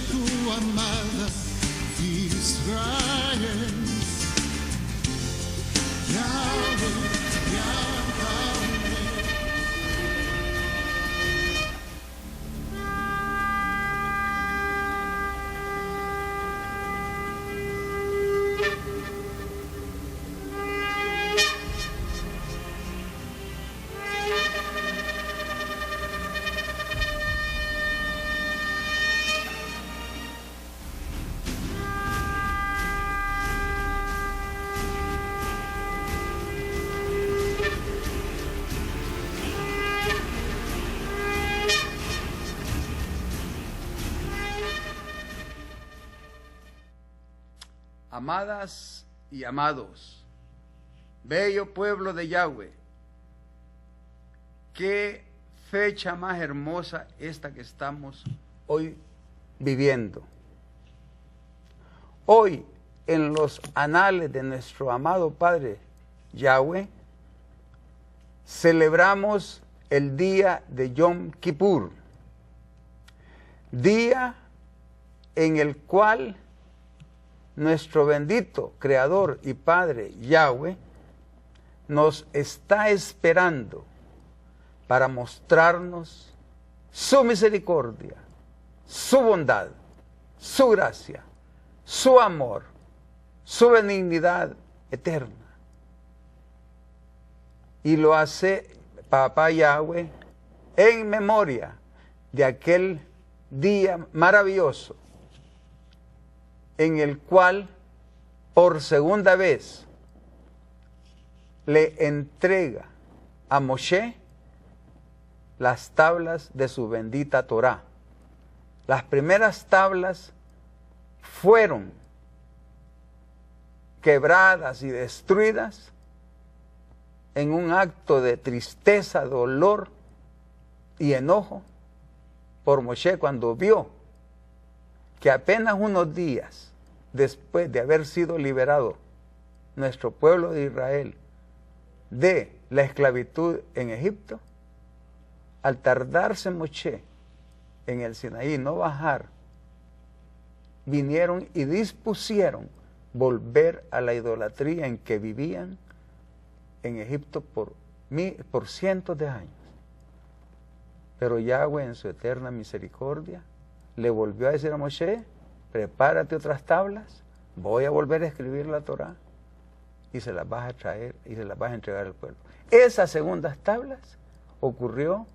Tu amada Israel, Yahweh, Yahweh. Amadas y amados, bello pueblo de Yahweh, qué fecha más hermosa esta que estamos hoy viviendo. Hoy, en los anales de nuestro amado Padre Yahweh, celebramos el día de Yom Kippur, día en el cual nuestro bendito Creador y Padre Yahweh nos está esperando para mostrarnos su misericordia, su bondad, su gracia, su amor, su benignidad eterna. Y lo hace Papá Yahweh en memoria de aquel día maravilloso en el cual por segunda vez le entrega a Moshe las tablas de su bendita Torá. Las primeras tablas fueron quebradas y destruidas en un acto de tristeza, dolor y enojo por Moshe cuando vio que apenas unos días después de haber sido liberado nuestro pueblo de Israel de la esclavitud en Egipto, al tardarse Moshe en el Sinaí no bajar, vinieron y dispusieron volver a la idolatría en que vivían en Egipto por cientos de años. Pero Yahweh en su eterna misericordia le volvió a decir a Moshe: prepárate otras tablas, voy a volver a escribir la Torá y se las vas a traer y se las vas a entregar al pueblo. Esas segundas tablas ocurrió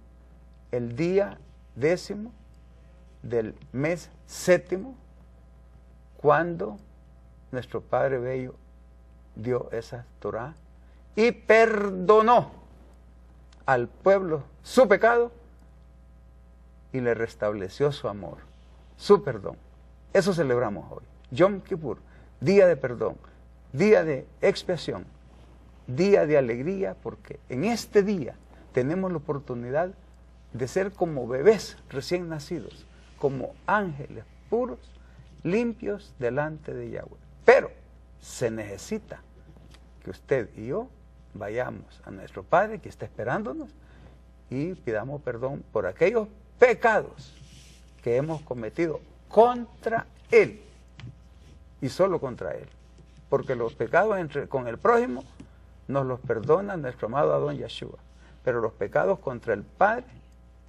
el día 10 del mes 7, cuando nuestro Padre Bello dio esa Torá y perdonó al pueblo su pecado y le restableció su amor, su perdón. Eso celebramos hoy, Yom Kippur, día de perdón, día de expiación, día de alegría, porque en este día tenemos la oportunidad de ser como bebés recién nacidos, como ángeles puros, limpios delante de Yahweh. Pero se necesita que usted y yo vayamos a nuestro Padre que está esperándonos y pidamos perdón por aquellos pecados que hemos cometido contra Él y solo contra Él, porque los pecados con el prójimo nos los perdona nuestro amado Adón Yeshua, pero los pecados contra el Padre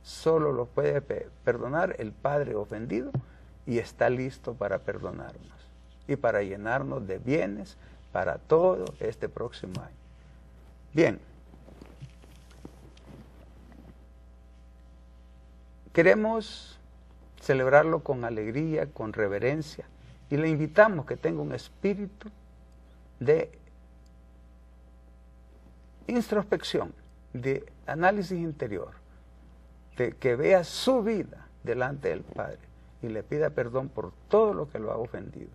solo los puede perdonar el Padre ofendido, y está listo para perdonarnos y para llenarnos de bienes para todo este próximo año. Bien, queremos celebrarlo con alegría, con reverencia, y le invitamos que tenga un espíritu de introspección, de análisis interior, de que vea su vida delante del Padre y le pida perdón por todo lo que lo ha ofendido.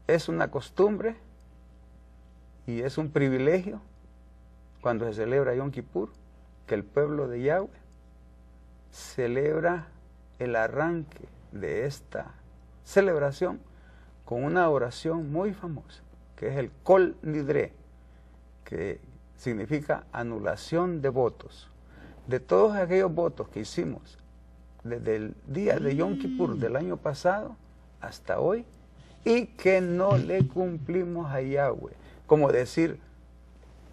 Es una costumbre y es un privilegio cuando se celebra Yom Kippur que el pueblo de Yahweh celebra el arranque de esta celebración con una oración muy famosa, que es el Kol Nidre, que significa anulación de votos. De todos aquellos votos que hicimos desde el día de Yom Kippur del año pasado hasta hoy, y que no le cumplimos a Yahweh. Como decir,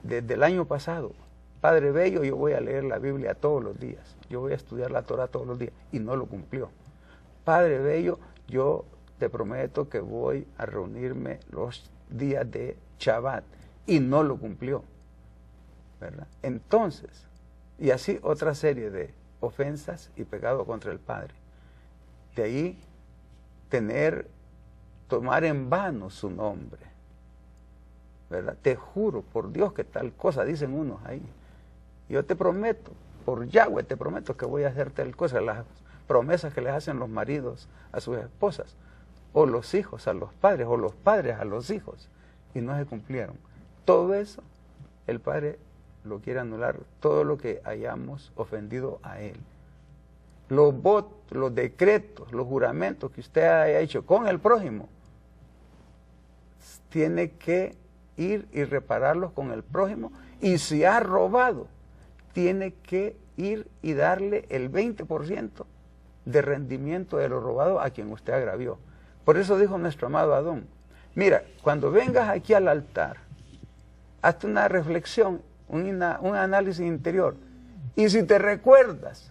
desde el año pasado, Padre Bello, yo voy a leer la Biblia todos los días, yo voy a estudiar la Torah todos los días, y no lo cumplió. Padre Bello, yo te prometo que voy a reunirme los días de Shabbat, y no lo cumplió, ¿verdad? Entonces, y así otra serie de ofensas y pecados contra el Padre. De ahí tomar en vano su nombre, ¿verdad? Te juro por Dios que tal cosa, dicen unos ahí. Yo te prometo, por Yahweh te prometo que voy a hacer tal cosa. Las promesas que les hacen los maridos a sus esposas, o los hijos a los padres, o los padres a los hijos, y no se cumplieron. Todo eso, el Padre lo quiere anular, todo lo que hayamos ofendido a Él. Los votos, los decretos, los juramentos que usted haya hecho con el prójimo, tiene que ir y repararlos con el prójimo, y si ha robado, tiene que ir y darle el 20% de rendimiento de lo robado a quien usted agravió. Por eso dijo nuestro amado Adón, mira, cuando vengas aquí al altar, hazte una reflexión, un análisis interior, y si te recuerdas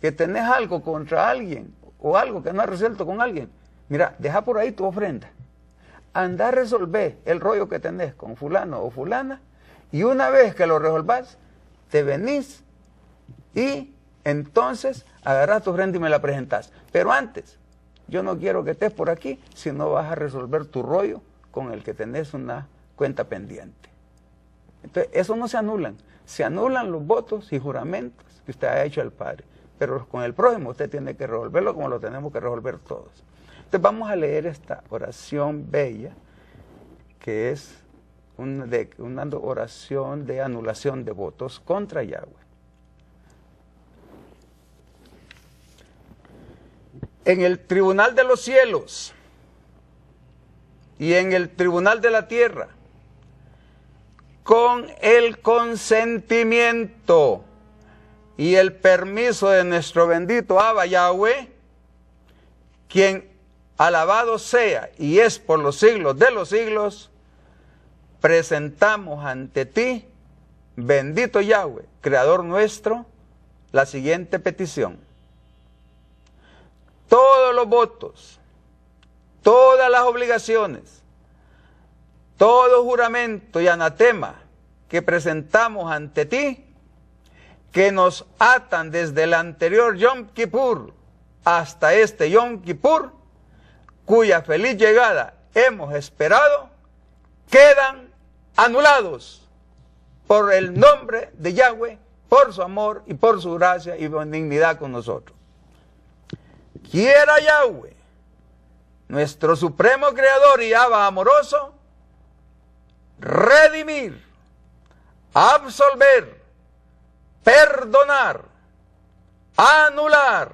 que tenés algo contra alguien, o algo que no has resuelto con alguien, mira, deja por ahí tu ofrenda, anda a resolver el rollo que tenés con fulano o fulana, y una vez que lo resolvás, te venís y entonces agarrás tu ofrenda y me la presentás. Pero antes, yo no quiero que estés por aquí si no vas a resolver tu rollo con el que tenés una cuenta pendiente. Entonces, eso no se anulan los votos y juramentos que usted ha hecho al Padre, pero con el prójimo usted tiene que resolverlo como lo tenemos que resolver todos. Entonces vamos a leer esta oración bella, que es una oración de anulación de votos contra Yahweh. En el tribunal de los cielos y en el tribunal de la tierra, con el consentimiento y el permiso de nuestro bendito Abba Yahweh, quien alabado sea y es por los siglos de los siglos, presentamos ante ti, bendito Yahweh, Creador nuestro, la siguiente petición. Todos los votos, todas las obligaciones, todo juramento y anatema que presentamos ante ti, que nos atan desde el anterior Yom Kippur hasta este Yom Kippur, cuya feliz llegada hemos esperado, quedan anulados por el nombre de Yahweh, por su amor y por su gracia y benignidad con nosotros. Quiera Yahweh, nuestro supremo creador y Abba amoroso, redimir, absolver, perdonar, anular,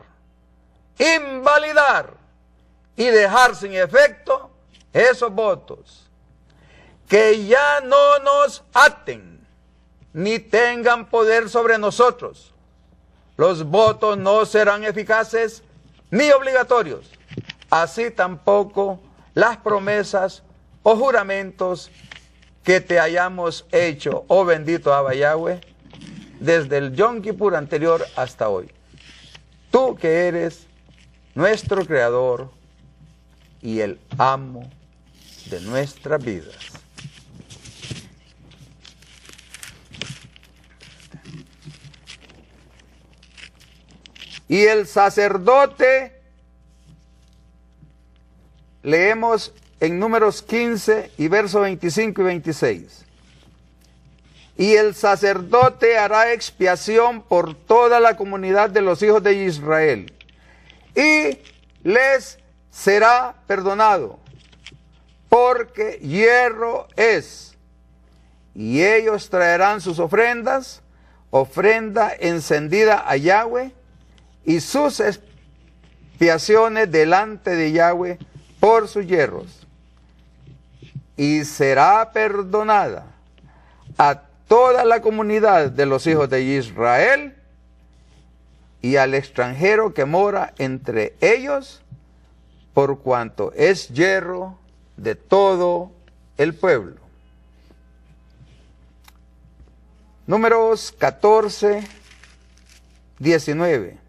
invalidar y dejar sin efecto esos votos, que ya no nos aten ni tengan poder sobre nosotros. Los votos no serán eficaces ni obligatorios, así tampoco las promesas o juramentos que te hayamos hecho, oh bendito Abba Yahweh, desde el Yom Kippur anterior hasta hoy. Tú que eres nuestro Creador y el amo de nuestras vidas. Y el sacerdote, leemos en Números 15 y versos 25 y 26. Y el sacerdote hará expiación por toda la comunidad de los hijos de Israel, y les será perdonado, porque hierro es. Y ellos traerán sus ofrendas, ofrenda encendida a Yahweh, y sus expiaciones delante de Yahweh por sus yerros, y será perdonada a toda la comunidad de los hijos de Israel y al extranjero que mora entre ellos, por cuanto es yerro de todo el pueblo. Números 14, 19.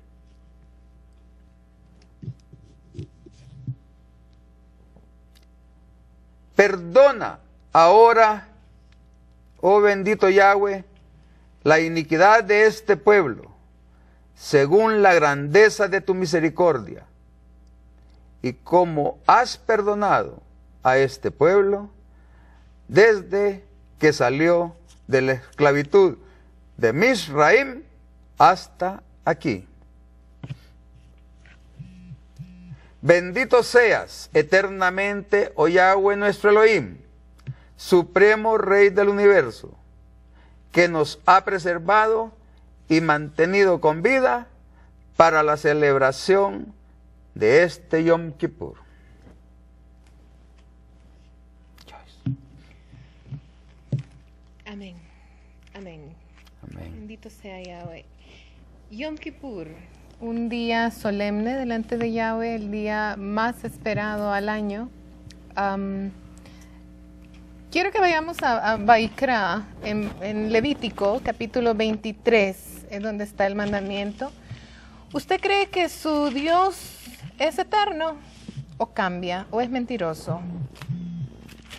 Perdona ahora, oh bendito Yahweh, la iniquidad de este pueblo, según la grandeza de tu misericordia, y como has perdonado a este pueblo desde que salió de la esclavitud de Misraim hasta aquí. Bendito seas eternamente, oh Yahweh nuestro Elohim, Supremo Rey del universo, que nos ha preservado y mantenido con vida para la celebración de este Yom Kippur. Amén. Amén. Amén. Bendito sea Yahweh. Yom Kippur, un día solemne delante de Yahweh, el día más esperado al año. Quiero que vayamos a Vaikra, en Levítico, capítulo 23, es donde está el mandamiento. ¿Usted cree que su Dios es eterno o cambia o es mentiroso?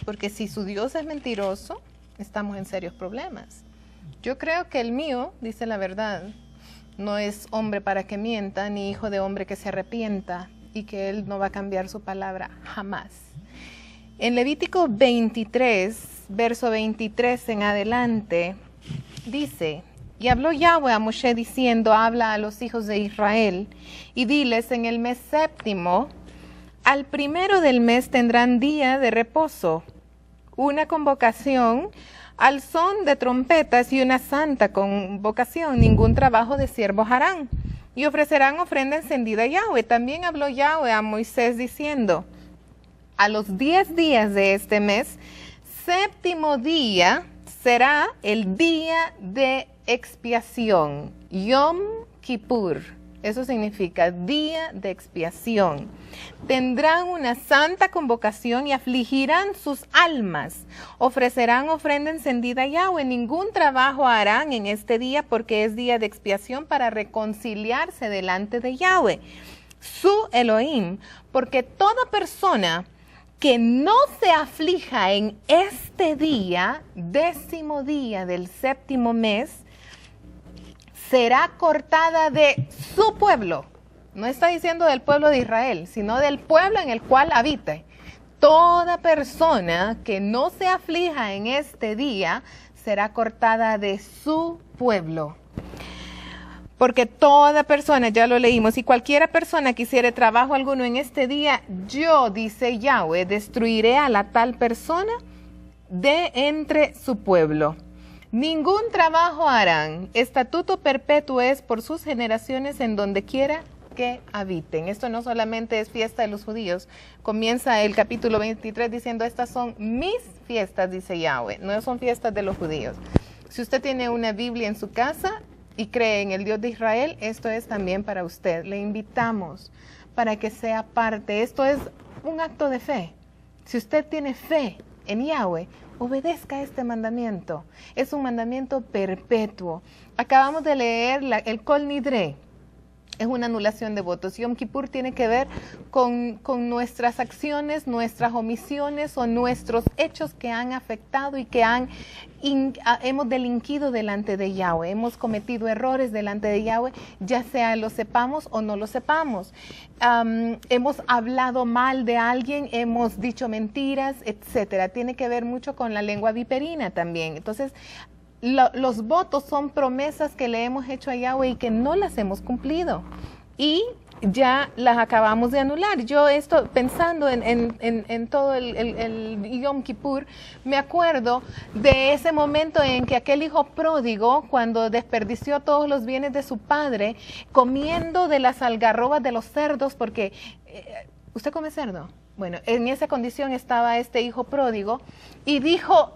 Porque si su Dios es mentiroso, estamos en serios problemas. Yo creo que el mío dice la verdad. No es hombre para que mienta, ni hijo de hombre que se arrepienta, y que él no va a cambiar su palabra jamás. En Levítico 23, verso 23 en adelante, dice: y habló Yahweh a Moshe diciendo, habla a los hijos de Israel, y diles, en el mes séptimo, al primero del mes tendrán día de reposo, una convocación al son de trompetas y una santa convocación, ningún trabajo de siervos harán, y ofrecerán ofrenda encendida a Yahweh. También habló Yahweh a Moisés diciendo, a los 10 días de este mes, séptimo día será el día de expiación, Yom Kippur. Eso significa día de expiación. Tendrán una santa convocación y afligirán sus almas. Ofrecerán ofrenda encendida a Yahweh. Ningún trabajo harán en este día porque es día de expiación para reconciliarse delante de Yahweh, su Elohim. Porque toda persona que no se aflija en este día, 10º día del séptimo mes, será cortada de su pueblo. No está diciendo del pueblo de Israel, sino del pueblo en el cual habite. Toda persona que no se aflija en este día será cortada de su pueblo. Porque toda persona, ya lo leímos, y cualquiera persona que hiciere trabajo alguno en este día, yo, dice Yahweh, destruiré a la tal persona de entre su pueblo. Ningún trabajo harán, estatuto perpetuo es por sus generaciones en donde quiera que habiten. Esto no solamente es fiesta de los judíos, comienza el capítulo 23 diciendo, estas son mis fiestas, dice Yahweh, no son fiestas de los judíos. Si usted tiene una Biblia en su casa y cree en el Dios de Israel, esto es también para usted. Le invitamos para que sea parte. Esto es un acto de fe. Si usted tiene fe en Yahweh, obedezca este mandamiento. Es un mandamiento perpetuo. Acabamos de leer el Kol Nidre. Es una anulación de votos. Yom Kippur tiene que ver con nuestras acciones, nuestras omisiones o nuestros hechos que han afectado y que hemos delinquido delante de Yahweh. Hemos cometido errores delante de Yahweh, ya sea lo sepamos o no lo sepamos. Hemos hablado mal de alguien, hemos dicho mentiras, etcétera. Tiene que ver mucho con la lengua viperina también. Entonces, los votos son promesas que le hemos hecho a Yahweh y que no las hemos cumplido. Y ya las acabamos de anular. Yo esto pensando en todo el Yom Kippur, me acuerdo de ese momento en que aquel hijo pródigo, cuando desperdició todos los bienes de su padre, comiendo de las algarrobas de los cerdos, porque ¿usted come cerdo? Bueno, en esa condición estaba este hijo pródigo y dijo,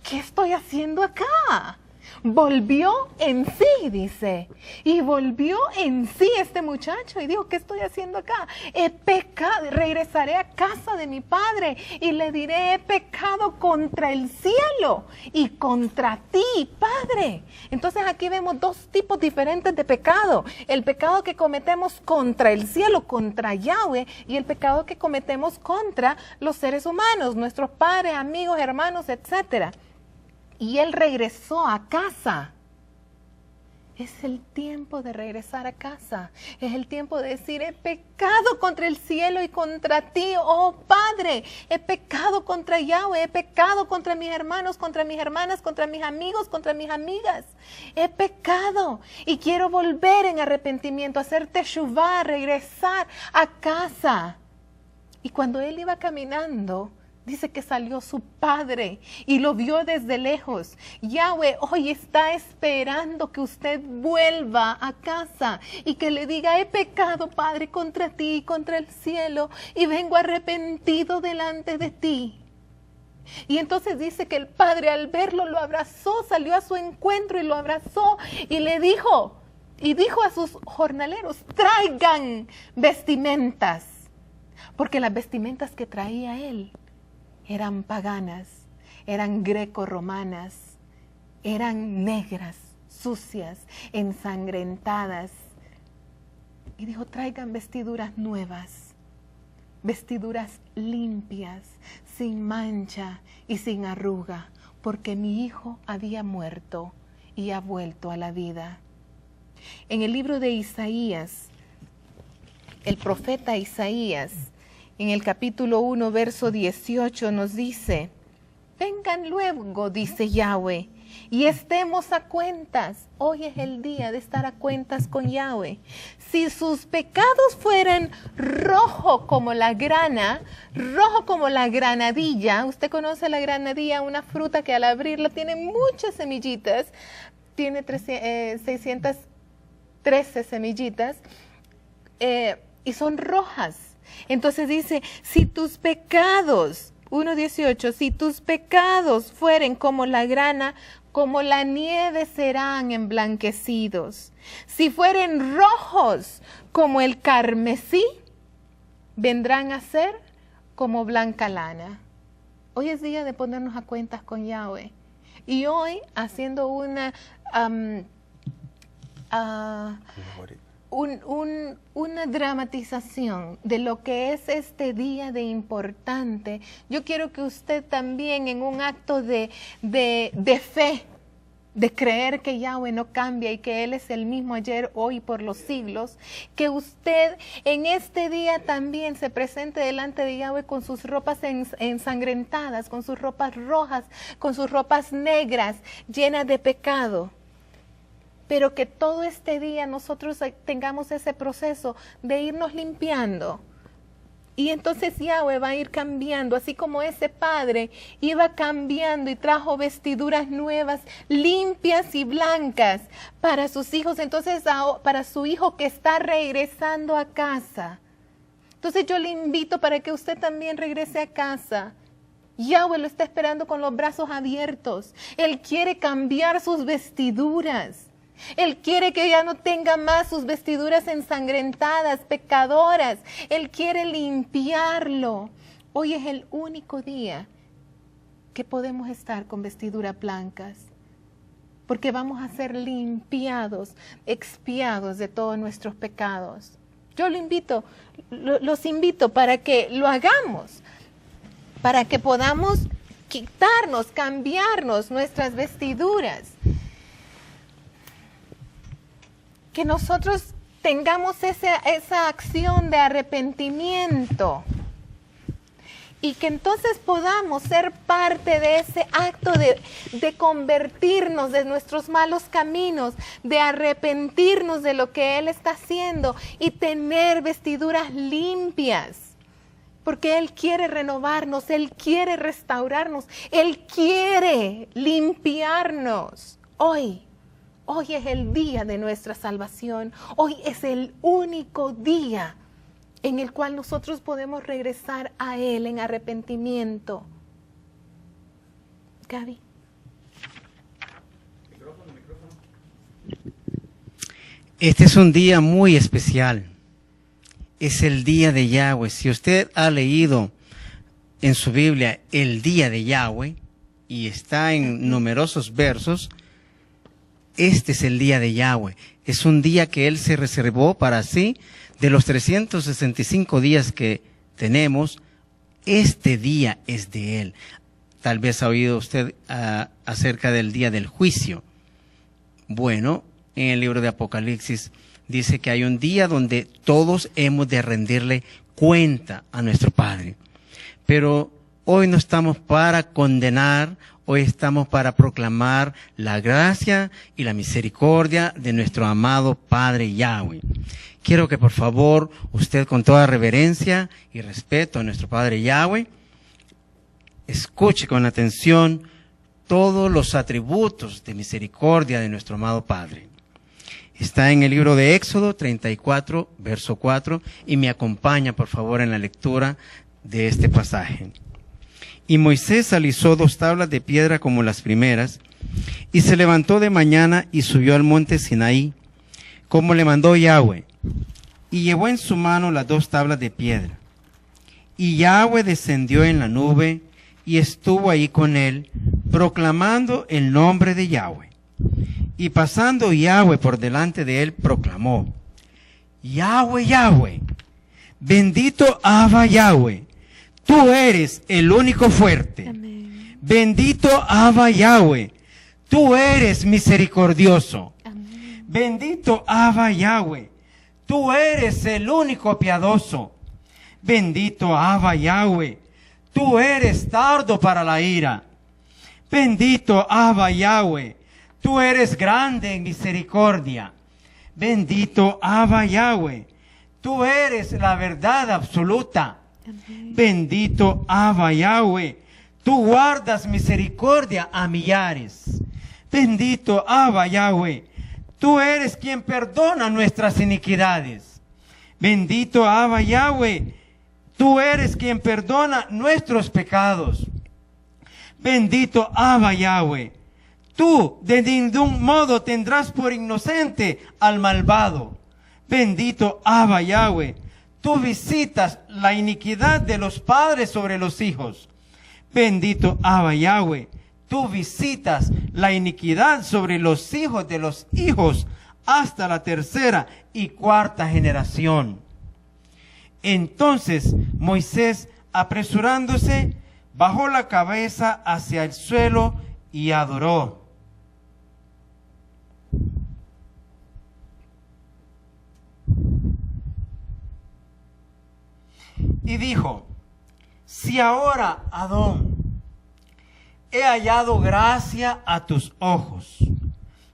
¿qué estoy haciendo acá? Volvió en sí, dice, y volvió en sí este muchacho y dijo, ¿qué estoy haciendo acá? He pecado, regresaré a casa de mi padre y le diré, he pecado contra el cielo y contra ti, Padre. Entonces aquí vemos dos tipos diferentes de pecado, el pecado que cometemos contra el cielo, contra Yahweh, y el pecado que cometemos contra los seres humanos, nuestros padres, amigos, hermanos, etcétera. Y él regresó a casa. Es el tiempo de regresar a casa. Es el tiempo de decir, he pecado contra el cielo y contra ti, oh Padre. He pecado contra Yahweh, he pecado contra mis hermanos, contra mis hermanas, contra mis amigos, contra mis amigas. He pecado y quiero volver en arrepentimiento, hacer teshuvá, regresar a casa. Y cuando él iba caminando, dice que salió su padre y lo vio desde lejos. Yahweh hoy está esperando que usted vuelva a casa y que le diga, he pecado, Padre, contra ti y contra el cielo y vengo arrepentido delante de ti. Y entonces dice que el padre al verlo lo abrazó, salió a su encuentro y lo abrazó y le dijo, y dijo a sus jornaleros, traigan vestimentas, porque las vestimentas que traía él eran paganas, eran greco-romanas, eran negras, sucias, ensangrentadas. Y dijo, traigan vestiduras nuevas, vestiduras limpias, sin mancha y sin arruga, porque mi hijo había muerto y ha vuelto a la vida. En el libro de Isaías, el profeta Isaías, en el capítulo 1, verso 18 nos dice, vengan luego, dice Yahweh, y estemos a cuentas. Hoy es el día de estar a cuentas con Yahweh. Si sus pecados fueran rojo como la grana, rojo como la granadilla, usted conoce la granadilla, una fruta que al abrirla tiene muchas semillitas, tiene 613 semillitas, y son rojas. Entonces dice, si tus pecados, 1:18, si tus pecados fueren como la grana, como la nieve serán emblanquecidos. Si fueren rojos como el carmesí, vendrán a ser como blanca lana. Hoy es día de ponernos a cuentas con Yahweh. Y hoy, haciendo una una dramatización de lo que es este día de importante, yo quiero que usted también, en un acto de fe, de creer que Yahweh no cambia y que Él es el mismo ayer, hoy, por los siglos, que usted en este día también se presente delante de Yahweh con sus ropas ensangrentadas, con sus ropas rojas, con sus ropas negras, llenas de pecado. Pero que todo este día nosotros tengamos ese proceso de irnos limpiando. Y entonces Yahweh va a ir cambiando, así como ese padre iba cambiando y trajo vestiduras nuevas, limpias y blancas para sus hijos. Entonces para su hijo que está regresando a casa. Entonces yo le invito para que usted también regrese a casa. Yahweh lo está esperando con los brazos abiertos. Él quiere cambiar sus vestiduras. Él quiere que ya no tenga más sus vestiduras ensangrentadas, pecadoras. Él quiere limpiarlo. Hoy es el único día que podemos estar con vestiduras blancas, porque vamos a ser limpiados, expiados de todos nuestros pecados. Yo los invito para que lo hagamos, para que podamos quitarnos, cambiarnos nuestras vestiduras. Que nosotros tengamos esa acción de arrepentimiento y que entonces podamos ser parte de ese acto de convertirnos de nuestros malos caminos, de arrepentirnos de lo que Él está haciendo y tener vestiduras limpias. Porque Él quiere renovarnos, Él quiere restaurarnos, Él quiere limpiarnos hoy. Hoy es el día de nuestra salvación. Hoy es el único día en el cual nosotros podemos regresar a Él en arrepentimiento. Gaby. Este es un día muy especial. Es el día de Yahweh. Si usted ha leído en su Biblia el día de Yahweh, y está en numerosos versos, este es el día de Yahweh. Es un día que Él se reservó para sí. De los 365 días que tenemos, este día es de Él. Tal vez ha oído usted acerca del día del juicio. Bueno, en el libro de Apocalipsis dice que hay un día donde todos hemos de rendirle cuenta a nuestro Padre. Pero hoy no estamos para condenar, hoy estamos para proclamar la gracia y la misericordia de nuestro amado Padre Yahweh. Quiero que por favor usted, con toda reverencia y respeto a nuestro Padre Yahweh, escuche con atención todos los atributos de misericordia de nuestro amado Padre. Está en el libro de Éxodo 34, verso 4, y me acompaña por favor en la lectura de este pasaje. Y Moisés alisó 2 tablas de piedra como las primeras, y se levantó de mañana y subió al monte Sinaí, como le mandó Yahweh, y llevó en su mano las 2 tablas de piedra. Y Yahweh descendió en la nube, y estuvo ahí con él, proclamando el nombre de Yahweh. Y pasando Yahweh por delante de él, proclamó: Yahweh, Yahweh, bendito Abba Yahweh, tú eres el único fuerte. Amén. Bendito Abba Yahweh, tú eres misericordioso. Amén. Bendito Abba Yahweh, tú eres el único piadoso. Bendito Abba Yahweh, tú eres tardo para la ira. Bendito Abba Yahweh, tú eres grande en misericordia. Bendito Abba Yahweh, tú eres la verdad absoluta. Amén. Bendito Abba Yahweh, tú guardas misericordia a millares. Bendito Abba Yahweh, tú eres quien perdona nuestras iniquidades. Bendito Abba Yahweh, tú eres quien perdona nuestros pecados. Bendito Abba Yahweh, tú de ningún modo tendrás por inocente al malvado. Bendito Abba Yahweh, tú visitas la iniquidad de los padres sobre los hijos. Bendito Abba Yahweh, tú visitas la iniquidad sobre los hijos de los hijos hasta la 3ª y 4ª generación. Entonces Moisés, apresurándose, bajó la cabeza hacia el suelo y adoró. Y dijo: si ahora, Adón, he hallado gracia a tus ojos,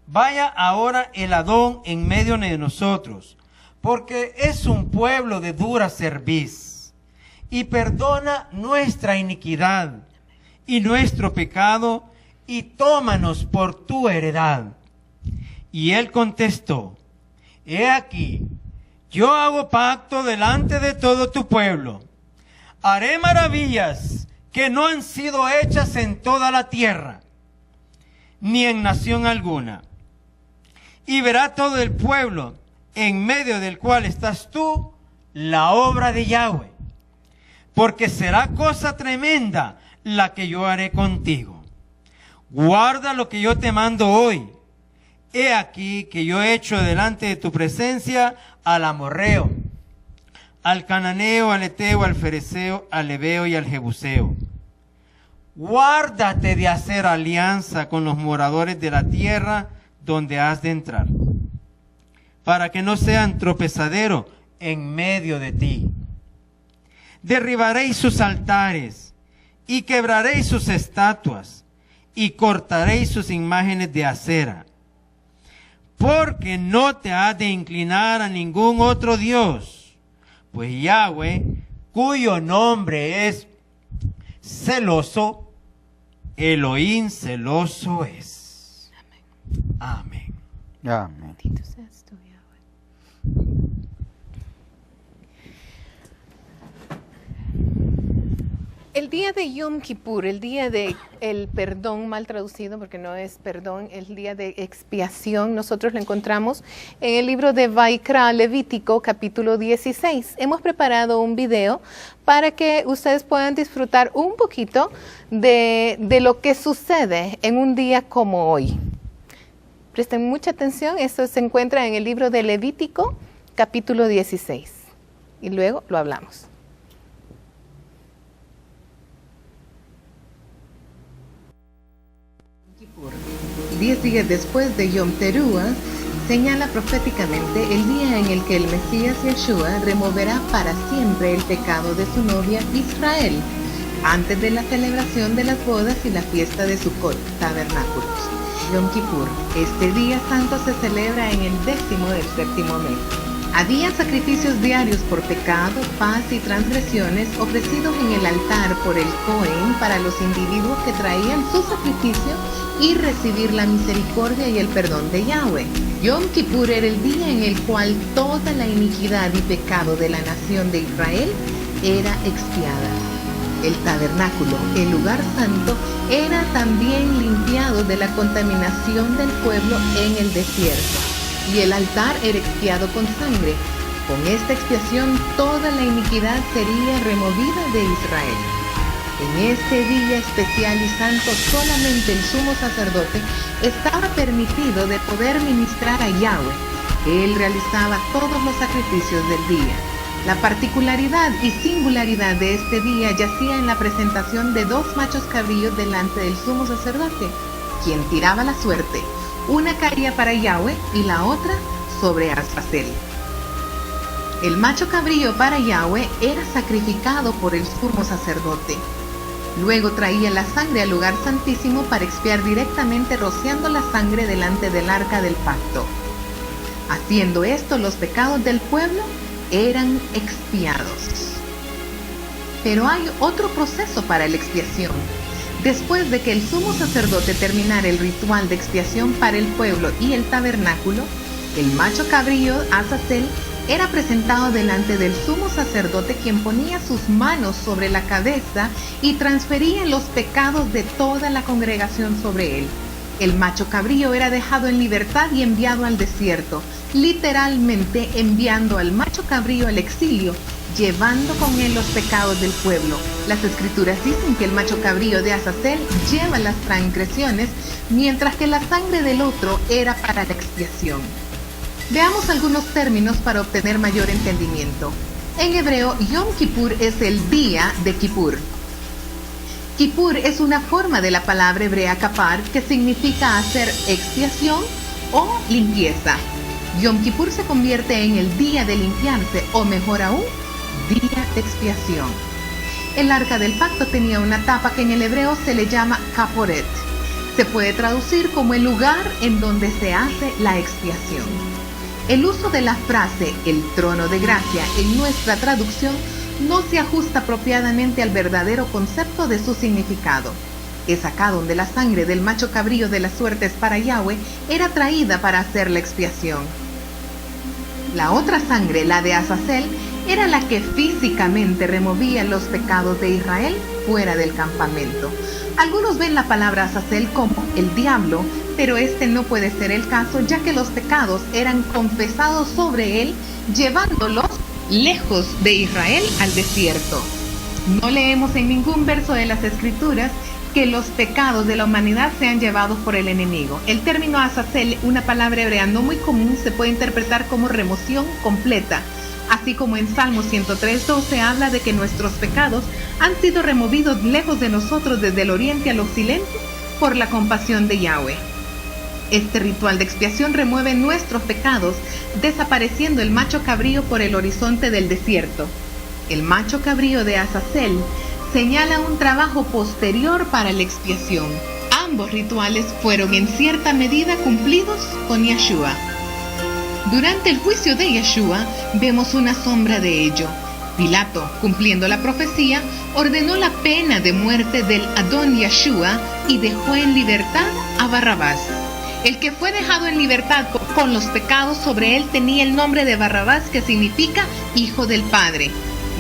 vaya ahora el Adón en medio de nosotros, porque es un pueblo de dura cerviz, y perdona nuestra iniquidad y nuestro pecado, y tómanos por tu heredad. Y él contestó: he aquí, yo hago pacto delante de todo tu pueblo. Haré maravillas que no han sido hechas en toda la tierra, ni en nación alguna. Y verá todo el pueblo en medio del cual estás tú, la obra de Yahweh. Porque será cosa tremenda la que yo haré contigo. Guarda lo que yo te mando hoy. He aquí que yo he hecho delante de tu presencia al amorreo, al cananeo, al eteo, al fereceo, al heveo y al jebuseo. Guárdate de hacer alianza con los moradores de la tierra donde has de entrar, para que no sean tropezadero en medio de ti. Derribaréis sus altares y quebraréis sus estatuas y cortaréis sus imágenes de acera, porque no te has de inclinar a ningún otro Dios, pues Yahweh, cuyo nombre es celoso, Elohim celoso es. Amén. Amén. Bendito seas tú, Yahweh. El día de Yom Kippur, el día de el perdón, mal traducido porque no es perdón, el día de expiación, nosotros lo encontramos en el libro de Vaikra, Levítico, capítulo 16. Hemos preparado un video para que ustedes puedan disfrutar un poquito de lo que sucede en un día como hoy. Presten mucha atención, esto se encuentra en el libro de Levítico, capítulo 16. Y luego lo hablamos. 10 días después de Yom Teruah, señala proféticamente el día en el que el Mesías Yeshua removerá para siempre el pecado de su novia Israel, antes de la celebración de las bodas y la fiesta de Sukkot, tabernáculos. Yom Kippur, este día santo se celebra en el 10º del 7º mes. Había sacrificios diarios por pecado, paz y transgresiones ofrecidos en el altar por el Cohen para los individuos que traían su sacrificio y recibir la misericordia y el perdón de Yahweh. Yom Kippur era el día en el cual toda la iniquidad y pecado de la nación de Israel era expiada. El tabernáculo, el lugar santo, era también limpiado de la contaminación del pueblo en el desierto, y el altar era expiado con sangre. Con esta expiación toda la iniquidad sería removida de Israel. En este día especial y santo solamente el sumo sacerdote estaba permitido de poder ministrar a Yahweh. Él realizaba todos los sacrificios del día. La particularidad y singularidad de este día yacía en la presentación de 2 machos cabríos delante del sumo sacerdote, quien tiraba la suerte. Una caía para Yahweh y la otra sobre Azazel. El macho cabrío para Yahweh era sacrificado por el sumo sacerdote. Luego traía la sangre al lugar santísimo para expiar directamente rociando la sangre delante del arca del pacto. Haciendo esto, los pecados del pueblo eran expiados. Pero hay otro proceso para la expiación. Después de que el sumo sacerdote terminara el ritual de expiación para el pueblo y el tabernáculo, el macho cabrío Azazel era presentado delante del sumo sacerdote, quien ponía sus manos sobre la cabeza y transfería los pecados de toda la congregación sobre él. El macho cabrío era dejado en libertad y enviado al desierto, literalmente enviando al macho cabrío al exilio, llevando con él los pecados del pueblo. Las escrituras dicen que el macho cabrío de Azazel lleva las transgresiones, mientras que la sangre del otro era para la expiación. Veamos algunos términos para obtener mayor entendimiento. En hebreo, Yom Kippur es el día de Kippur. Kippur es una forma de la palabra hebrea kapar, que significa hacer expiación o limpieza. Yom Kippur se convierte en el día de limpiarse, o mejor aún, día de expiación. El arca del pacto tenía una tapa que en el hebreo se le llama kaporet. Se puede traducir como el lugar en donde se hace la expiación. El uso de la frase el trono de gracia en nuestra traducción no se ajusta apropiadamente al verdadero concepto de su significado. Es acá donde la sangre del macho cabrío de las suertes para Yahweh era traída para hacer la expiación. La otra sangre, la de Azazel, era la que físicamente removía los pecados de Israel fuera del campamento. Algunos ven la palabra Azazel como el diablo, pero este no puede ser el caso, ya que los pecados eran confesados sobre él, llevándolos lejos de Israel al desierto. No leemos en ningún verso de las Escrituras que los pecados de la humanidad sean llevados por el enemigo. El término Azazel, una palabra hebrea no muy común, se puede interpretar como remoción completa. Así como en Salmo 103:12 habla de que nuestros pecados han sido removidos lejos de nosotros desde el oriente al occidente por la compasión de Yahweh. Este ritual de expiación remueve nuestros pecados, desapareciendo el macho cabrío por el horizonte del desierto. El macho cabrío de Azazel señala un trabajo posterior para la expiación. Ambos rituales fueron en cierta medida cumplidos con Yeshua. Durante el juicio de Yeshua vemos una sombra de ello. Pilato, cumpliendo la profecía, ordenó la pena de muerte del Adón Yeshua y dejó en libertad a Barrabás. El que fue dejado en libertad con los pecados sobre él tenía el nombre de Barrabás, que significa hijo del Padre.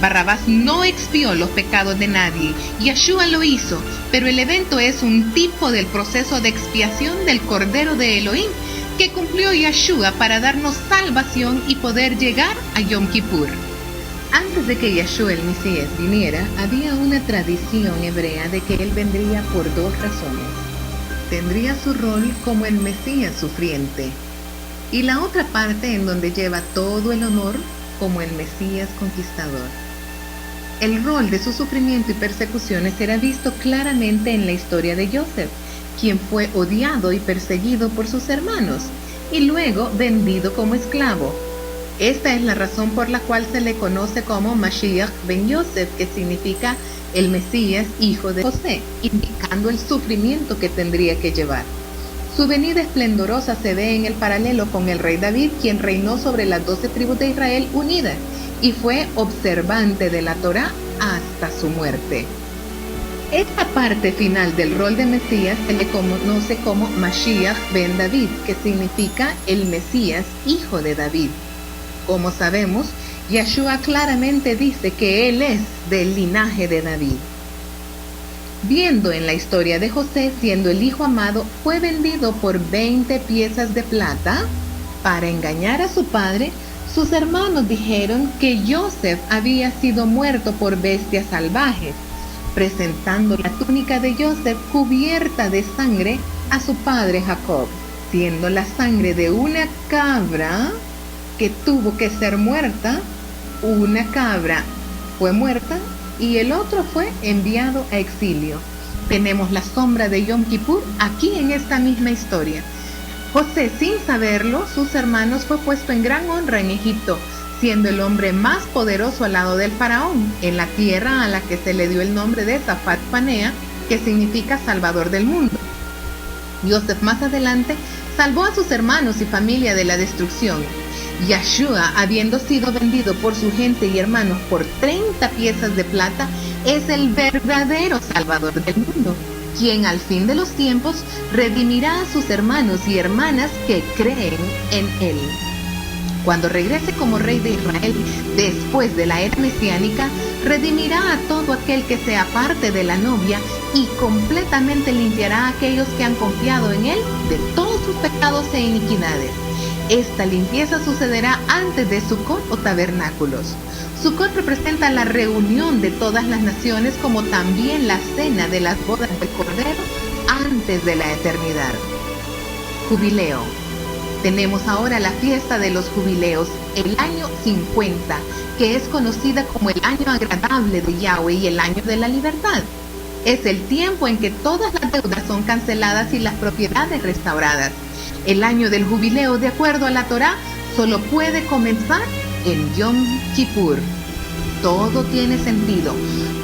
Barrabás no expió los pecados de nadie, Yeshua lo hizo, pero el evento es un tipo del proceso de expiación del Cordero de Elohim que cumplió Yeshua para darnos salvación y poder llegar a Yom Kippur. Antes de que Yeshua el Mesías viniera, había una tradición hebrea de que él vendría por dos razones. Tendría su rol como el Mesías sufriente, y la otra parte en donde lleva todo el honor como el Mesías conquistador. El rol de su sufrimiento y persecuciones era visto claramente en la historia de Joseph, quien fue odiado y perseguido por sus hermanos, y luego vendido como esclavo. Esta es la razón por la cual se le conoce como Mashiach ben Yosef, que significa el Mesías, hijo de José, indicando el sufrimiento que tendría que llevar. Su venida esplendorosa se ve en el paralelo con el rey David, quien reinó sobre las 12 tribus de Israel unidas y fue observante de la Torá hasta su muerte. Esta parte final del rol de Mesías se le conoce como Mashiach ben David, que significa el Mesías, hijo de David. Como sabemos, Yeshua claramente dice que él es del linaje de David. Viendo en la historia de José, siendo el hijo amado, fue vendido por 20 piezas de plata. Para engañar a su padre, sus hermanos dijeron que Joseph había sido muerto por bestias salvajes, presentando la túnica de Joseph cubierta de sangre a su padre Jacob, siendo la sangre de una cabra que tuvo que ser muerta. Una cabra fue muerta y el otro fue enviado a exilio. Tenemos la sombra de Yom Kippur aquí en esta misma historia. José, sin saberlo, sus hermanos, fue puesto en gran honra en Egipto, siendo el hombre más poderoso al lado del faraón, en la tierra a la que se le dio el nombre de Zafat Panea, que significa Salvador del mundo. Joseph más adelante salvó a sus hermanos y familia de la destrucción. Yeshua, habiendo sido vendido por su gente y hermanos por 30 piezas de plata, es el verdadero Salvador del mundo, quien al fin de los tiempos redimirá a sus hermanos y hermanas que creen en él. Cuando regrese como rey de Israel después de la era mesiánica, redimirá a todo aquel que sea parte de la novia y completamente limpiará a aquellos que han confiado en él de todos sus pecados e iniquidades. Esta limpieza sucederá antes de Sukkot o tabernáculos. Sukkot representa la reunión de todas las naciones, como también la cena de las bodas del Cordero antes de la eternidad. Jubileo. Tenemos ahora la fiesta de los jubileos, el año 50, que es conocida como el año agradable de Yahweh y el año de la libertad. Es el tiempo en que todas las deudas son canceladas y las propiedades restauradas. El año del jubileo, de acuerdo a la Torá, solo puede comenzar en Yom Kippur. Todo tiene sentido.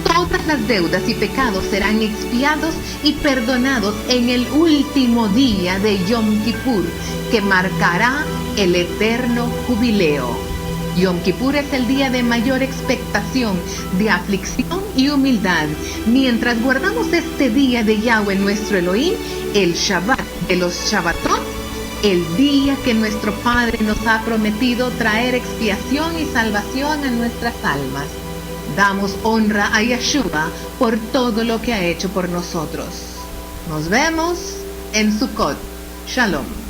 Todas las deudas y pecados serán expiados y perdonados en el último día de Yom Kippur, que marcará el eterno jubileo. Yom Kippur es el día de mayor expectación, de aflicción y humildad. Mientras guardamos este día de Yahweh nuestro Elohim, el Shabbat de los Shabbatot, el día que nuestro Padre nos ha prometido traer expiación y salvación a nuestras almas. Damos honra a Yeshua por todo lo que ha hecho por nosotros. Nos vemos en Sukkot. Shalom.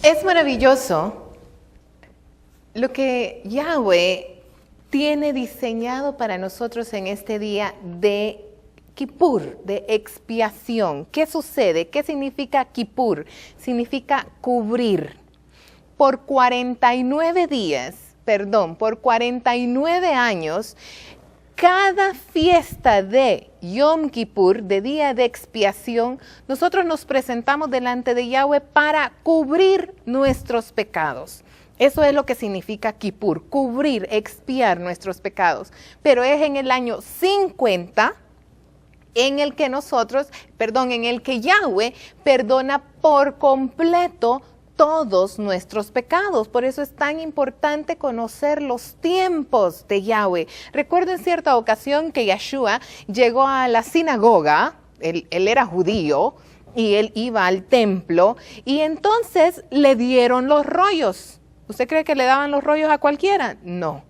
Es maravilloso lo que Yahweh tiene diseñado para nosotros en este día de Kippur, de expiación. ¿Qué sucede? ¿Qué significa Kippur? Significa cubrir. Por 49 años, cada fiesta de Yom Kippur, de día de expiación, nosotros nos presentamos delante de Yahweh para cubrir nuestros pecados. Eso es lo que significa Kippur, cubrir, expiar nuestros pecados. Pero es en el año 50 en el que Yahweh perdona por completo todos nuestros pecados. Por eso es tan importante conocer los tiempos de Yahweh. Recuerdo en cierta ocasión que Yeshua llegó a la sinagoga, él era judío, y él iba al templo, y entonces le dieron los rollos. ¿Usted cree que le daban los rollos a cualquiera? No.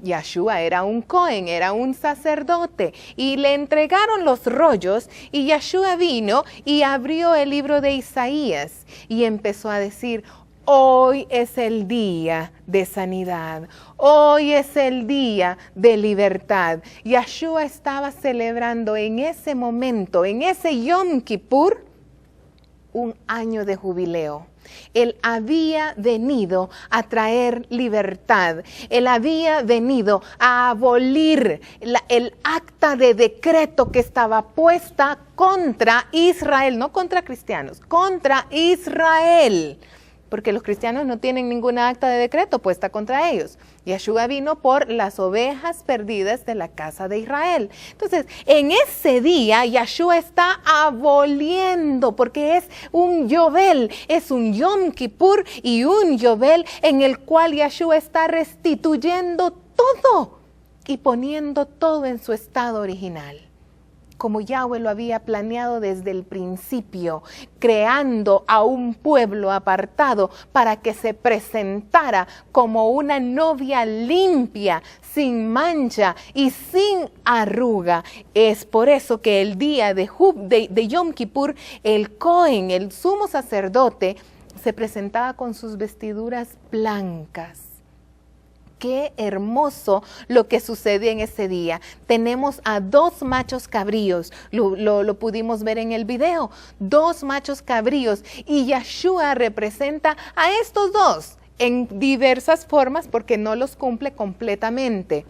Yeshua era un Cohen, era un sacerdote, y le entregaron los rollos, y Yeshua vino y abrió el libro de Isaías y empezó a decir: hoy es el día de sanidad, hoy es el día de libertad. Yeshua estaba celebrando en ese momento, en ese Yom Kippur, un año de jubileo. Él había venido a traer libertad. Él había venido a abolir el acta de decreto que estaba puesta contra Israel, no contra cristianos, contra Israel. Porque los cristianos no tienen ninguna acta de decreto puesta contra ellos. Yeshua vino por las ovejas perdidas de la casa de Israel. Entonces, en ese día, Yeshua está aboliendo, porque es un Yobel, es un Yom Kippur y un Yobel en el cual Yeshua está restituyendo todo y poniendo todo en su estado original, como Yahweh lo había planeado desde el principio, creando a un pueblo apartado para que se presentara como una novia limpia, sin mancha y sin arruga. Es por eso que el día de Yom Kippur, el Cohen, el sumo sacerdote, se presentaba con sus vestiduras blancas. Qué hermoso lo que sucede en ese día. Tenemos a 2 machos cabríos, lo pudimos ver en el video, 2 machos cabríos, y Yeshua representa a estos 2 en diversas formas porque no los cumple completamente.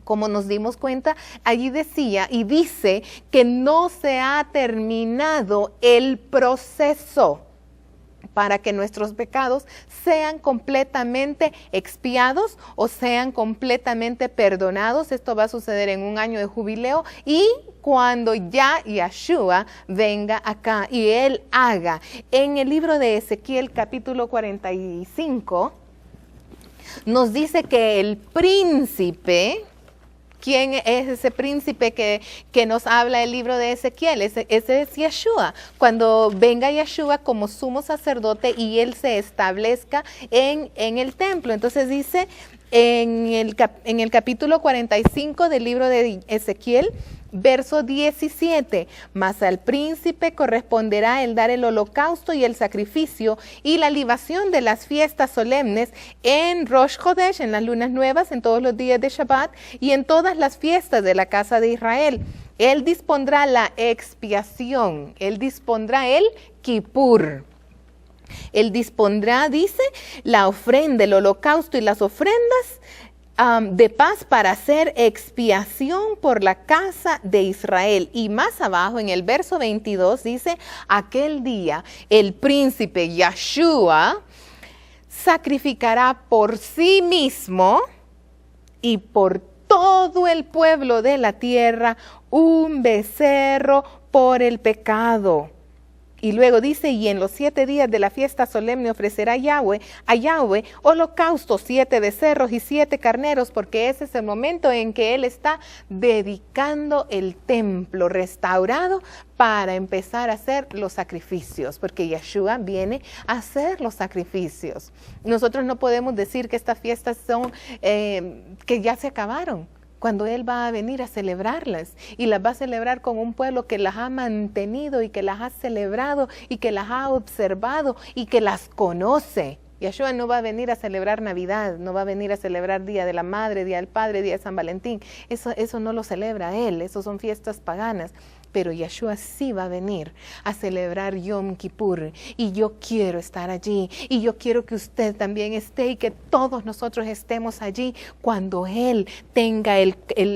Como nos dimos cuenta, allí decía y dice que no se ha terminado el proceso para que nuestros pecados sean completamente expiados o sean completamente perdonados. Esto va a suceder en un año de jubileo y cuando ya Yeshua venga acá y Él haga. En el libro de Ezequiel capítulo 45 nos dice que el príncipe... ¿Quién es ese príncipe que nos habla el libro de Ezequiel? Ese es Yeshua. Cuando venga Yeshua como sumo sacerdote y Él se establezca en el templo. Entonces dice en el capítulo 45 del libro de Ezequiel, verso 17, mas al príncipe corresponderá el dar el holocausto y el sacrificio y la libación de las fiestas solemnes en Rosh Chodesh, en las lunas nuevas, en todos los días de Shabbat y en todas las fiestas de la casa de Israel. Él dispondrá la expiación, él dispondrá el Kippur. Él dispondrá, dice, la ofrenda, el holocausto y las ofrendas de paz para hacer expiación por la casa de Israel. Y más abajo en el verso 22 dice, aquel día el príncipe Yeshua sacrificará por sí mismo y por todo el pueblo de la tierra un becerro por el pecado. Y luego dice, y en los 7 días de la fiesta solemne ofrecerá a Yahweh holocausto, 7 becerros y 7 carneros, porque ese es el momento en que Él está dedicando el templo restaurado para empezar a hacer los sacrificios, porque Yeshua viene a hacer los sacrificios. Nosotros no podemos decir que estas fiestas son, que ya se acabaron, cuando Él va a venir a celebrarlas y las va a celebrar con un pueblo que las ha mantenido y que las ha celebrado y que las ha observado y que las conoce. Yeshua no va a venir a celebrar Navidad, no va a venir a celebrar Día de la Madre, Día del Padre, Día de San Valentín. Eso no lo celebra Él, eso son fiestas paganas. Pero Yeshua sí va a venir a celebrar Yom Kippur y yo quiero estar allí y yo quiero que usted también esté y que todos nosotros estemos allí cuando Él tenga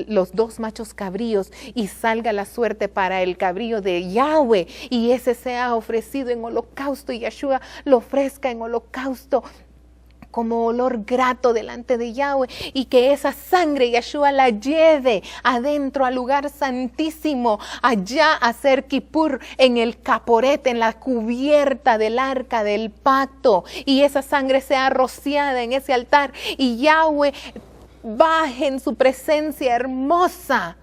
los 2 machos cabríos y salga la suerte para el cabrío de Yahweh y ese sea ofrecido en holocausto y Yeshua lo ofrezca en holocausto como olor grato delante de Yahweh, y que esa sangre Yeshua la lleve adentro al lugar santísimo, allá a hacer Kippur en el caporet, en la cubierta del arca del pacto, y esa sangre sea rociada en ese altar y Yahweh baje en su presencia hermosa,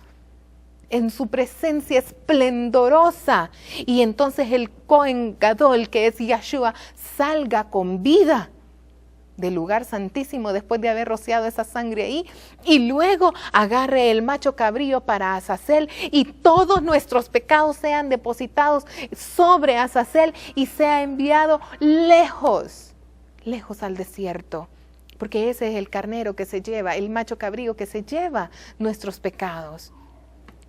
en su presencia esplendorosa, y entonces el Cohen Gadol, que es Yeshua, salga con vida del lugar santísimo después de haber rociado esa sangre ahí, y luego agarre el macho cabrío para Azazel y todos nuestros pecados sean depositados sobre Azazel y sea enviado lejos al desierto, porque ese es el carnero que se lleva, el macho cabrío que se lleva nuestros pecados.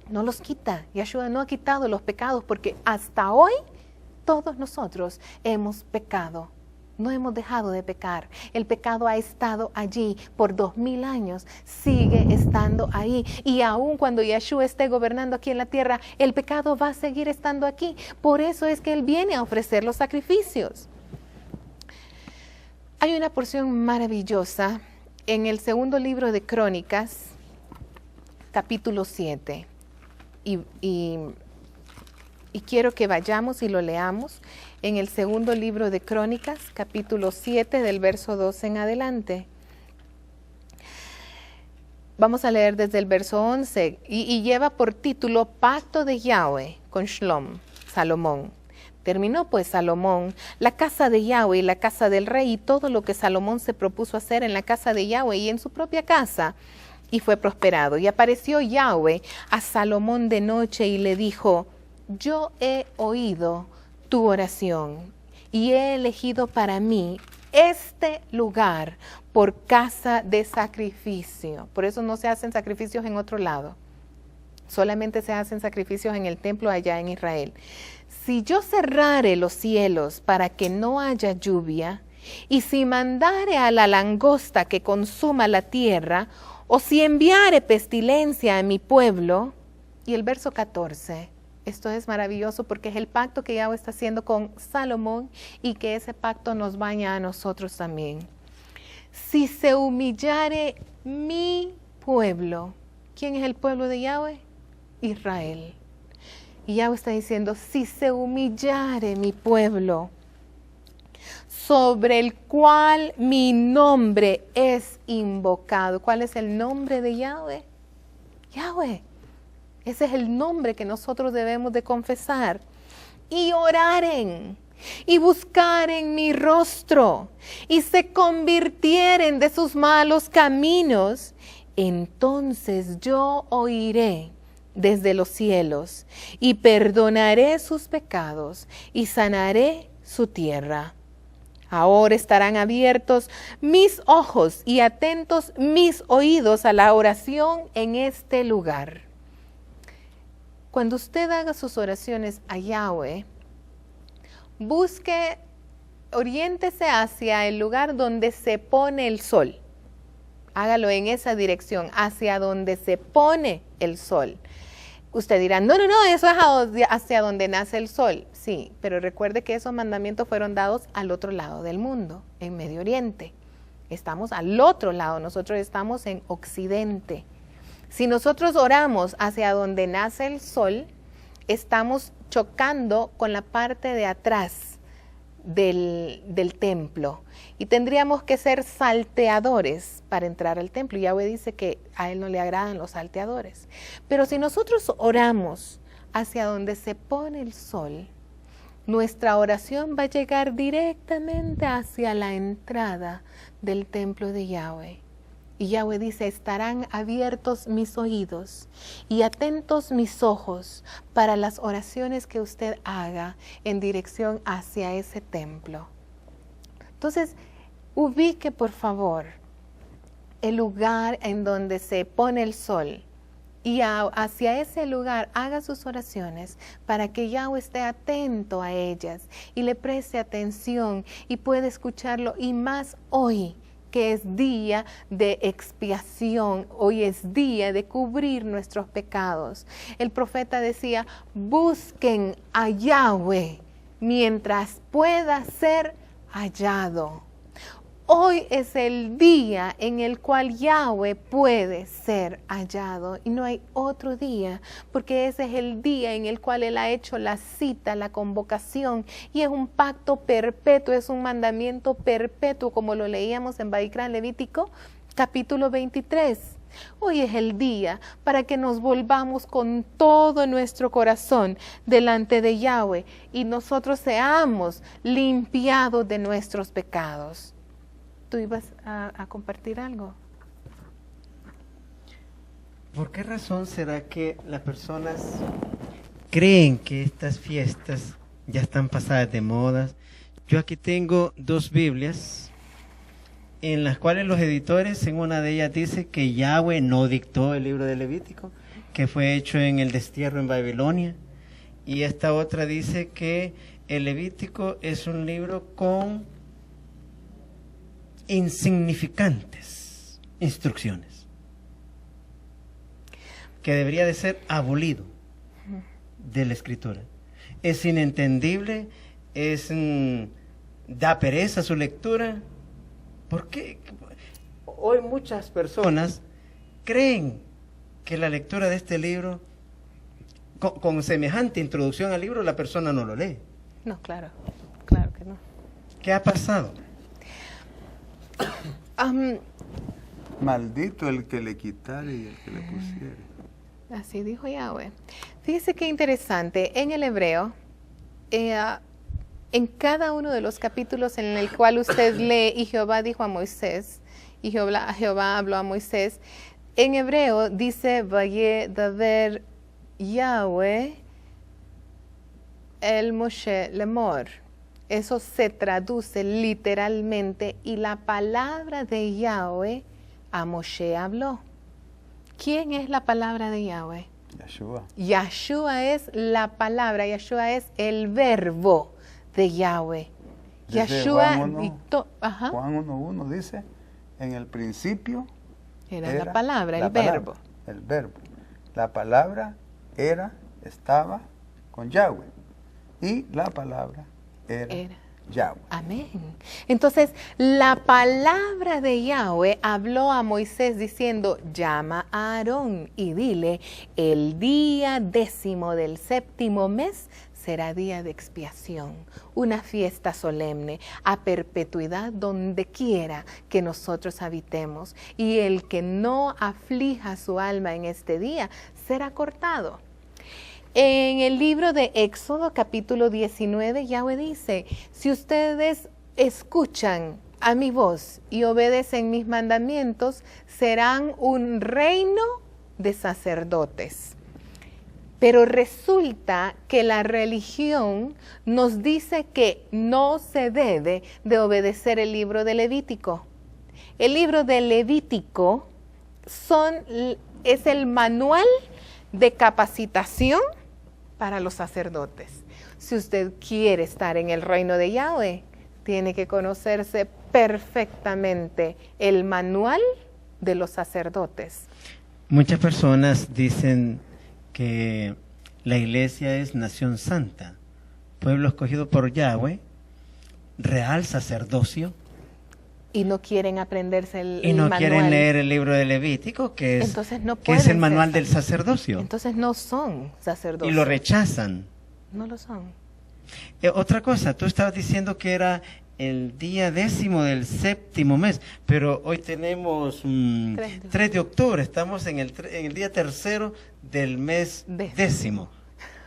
No los quita, Yeshua no ha quitado los pecados, porque hasta hoy todos nosotros hemos pecado. No hemos dejado de pecar. El pecado ha estado allí por 2000 años, sigue estando ahí. Y aun cuando Yeshua esté gobernando aquí en la tierra, el pecado va a seguir estando aquí. Por eso es que Él viene a ofrecer los sacrificios. Hay una porción maravillosa en el segundo libro de Crónicas, capítulo 7. Y quiero que vayamos y lo leamos en el segundo libro de Crónicas, capítulo 7, del verso 2 en adelante. Vamos a leer desde el verso 11 y lleva por título Pacto de Yahweh con Salomón. Terminó pues Salomón la casa de Yahweh y la casa del rey y todo lo que Salomón se propuso hacer en la casa de Yahweh y en su propia casa, y fue prosperado. Y apareció Yahweh a Salomón de noche y le dijo: yo he oído tu oración y he elegido para mí este lugar por casa de sacrificio. Por eso no se hacen sacrificios en otro lado. Solamente se hacen sacrificios en el templo allá en Israel. Si yo cerrare los cielos para que no haya lluvia, y si mandare a la langosta que consuma la tierra, o si enviare pestilencia a mi pueblo. Y el verso 14, esto es maravilloso porque es el pacto que Yahweh está haciendo con Salomón y que ese pacto nos baña a nosotros también. Si se humillare mi pueblo, ¿quién es el pueblo de Yahweh? Israel. Y Yahweh está diciendo, si se humillare mi pueblo, sobre el cual mi nombre es invocado. ¿Cuál es el nombre de Yahweh? Yahweh. Ese es el nombre que nosotros debemos de confesar. Y oraren, y buscaren mi rostro, y se convirtieren de sus malos caminos, entonces yo oiré desde los cielos, y perdonaré sus pecados, y sanaré su tierra. Ahora estarán abiertos mis ojos y atentos mis oídos a la oración en este lugar. Cuando usted haga sus oraciones a Yahweh, oriéntese hacia el lugar donde se pone el sol. Hágalo en esa dirección, hacia donde se pone el sol. Usted dirá, no, eso es hacia donde nace el sol. Sí, pero recuerde que esos mandamientos fueron dados al otro lado del mundo, en Medio Oriente. Estamos al otro lado, nosotros estamos en Occidente. Si nosotros oramos hacia donde nace el sol, estamos chocando con la parte de atrás del templo. Y tendríamos que ser salteadores para entrar al templo. Yahweh dice que a Él no le agradan los salteadores. Pero si nosotros oramos hacia donde se pone el sol, nuestra oración va a llegar directamente hacia la entrada del templo de Yahweh. Y Yahweh dice, estarán abiertos mis oídos y atentos mis ojos para las oraciones que usted haga en dirección hacia ese templo. Entonces, ubique por favor el lugar en donde se pone el sol y hacia ese lugar haga sus oraciones para que Yahweh esté atento a ellas y le preste atención y pueda escucharlo, y más hoy, que es día de expiación, hoy es día de cubrir nuestros pecados. El profeta decía, busquen a Yahweh mientras pueda ser hallado. Hoy es el día en el cual Yahweh puede ser hallado y no hay otro día, porque ese es el día en el cual Él ha hecho la cita, la convocación, y es un pacto perpetuo, es un mandamiento perpetuo, como lo leíamos en Baikra, Levítico, capítulo 23. Hoy es el día para que nos volvamos con todo nuestro corazón delante de Yahweh y nosotros seamos limpiados de nuestros pecados. ¿Tú ibas a compartir algo? ¿Por qué razón será que las personas creen que estas fiestas ya están pasadas de moda? Yo aquí tengo 2 Biblias en las cuales los editores, en una de ellas dice que Yahweh no dictó el libro de Levítico, que fue hecho en el destierro en Babilonia, y esta otra dice que el Levítico es un libro con insignificantes instrucciones, que debería de ser abolido de la escritura. Es inentendible, da pereza su lectura. ¿Por qué? Hoy muchas personas creen que la lectura de este libro, con semejante introducción al libro, la persona no lo lee. No, claro que no. ¿Qué ha pasado? Maldito el que le quitare y el que le pusiere. Así dijo Yahweh. Fíjese qué interesante. En el hebreo, en cada uno de los capítulos en el cual usted lee y Jehová dijo a Moisés, y Jehová habló a Moisés, en hebreo dice Vaye Daver Yahweh el Moshe Lemor. Eso se traduce literalmente y la palabra de Yahweh a Moshe habló. ¿Quién es la palabra de Yahweh? Yahshua. Yahshua es la palabra, Yahshua es el verbo de Yahweh. Dice Yahshua Juan 1, dictó, Juan 1:1 dice, en el principio era la palabra, la el palabra, verbo. el verbo. La palabra estaba con Yahweh y la palabra era Yahweh. Amén. Entonces, la palabra de Yahweh habló a Moisés diciendo, llama a Aarón y dile, el día 10º del 7º mes será día de expiación, una fiesta solemne, a perpetuidad donde quiera que nosotros habitemos, y el que no aflija su alma en este día será cortado. En el libro de Éxodo, capítulo 19, Yahweh dice, si ustedes escuchan a mi voz y obedecen mis mandamientos, serán un reino de sacerdotes. Pero resulta que la religión nos dice que no se debe de obedecer el libro de Levítico. El libro de Levítico es el manual de capacitación para los sacerdotes. Si usted quiere estar en el reino de Yahweh, tiene que conocerse perfectamente el manual de los sacerdotes. Muchas personas dicen que la iglesia es nación santa, pueblo escogido por Yahweh, real sacerdocio. Y no quieren aprenderse el Y no manual. quieren leer el libro de Levítico, que es, Entonces no que es el pueden manual ser del sacerdocio. Entonces no son sacerdotes. Y lo rechazan. No lo son. Otra cosa, tú estabas diciendo que era el día 10º del 7º mes, pero hoy tenemos 3 de octubre, estamos en el día 3º del mes 10º.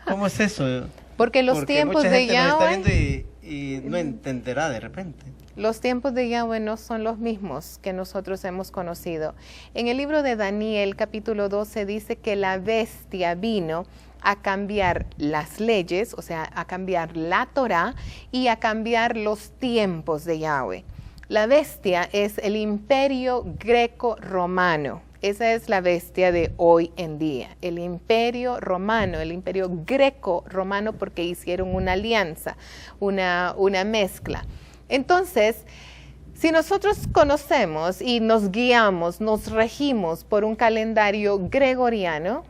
¿Cómo es eso? Porque los tiempos mucha de gente nos está Yahweh, viendo y no entenderá de repente. los tiempos de Yahweh no son los mismos que nosotros hemos conocido. En el libro de Daniel, capítulo 12, dice que la bestia vino a cambiar las leyes, o sea, a cambiar la Torá y a cambiar los tiempos de Yahweh. La bestia es el imperio greco-romano. Esa es la bestia de hoy en día, el imperio romano, el imperio greco-romano, porque hicieron una alianza, una mezcla. Entonces, si nosotros conocemos y nos guiamos, nos regimos por un calendario gregoriano,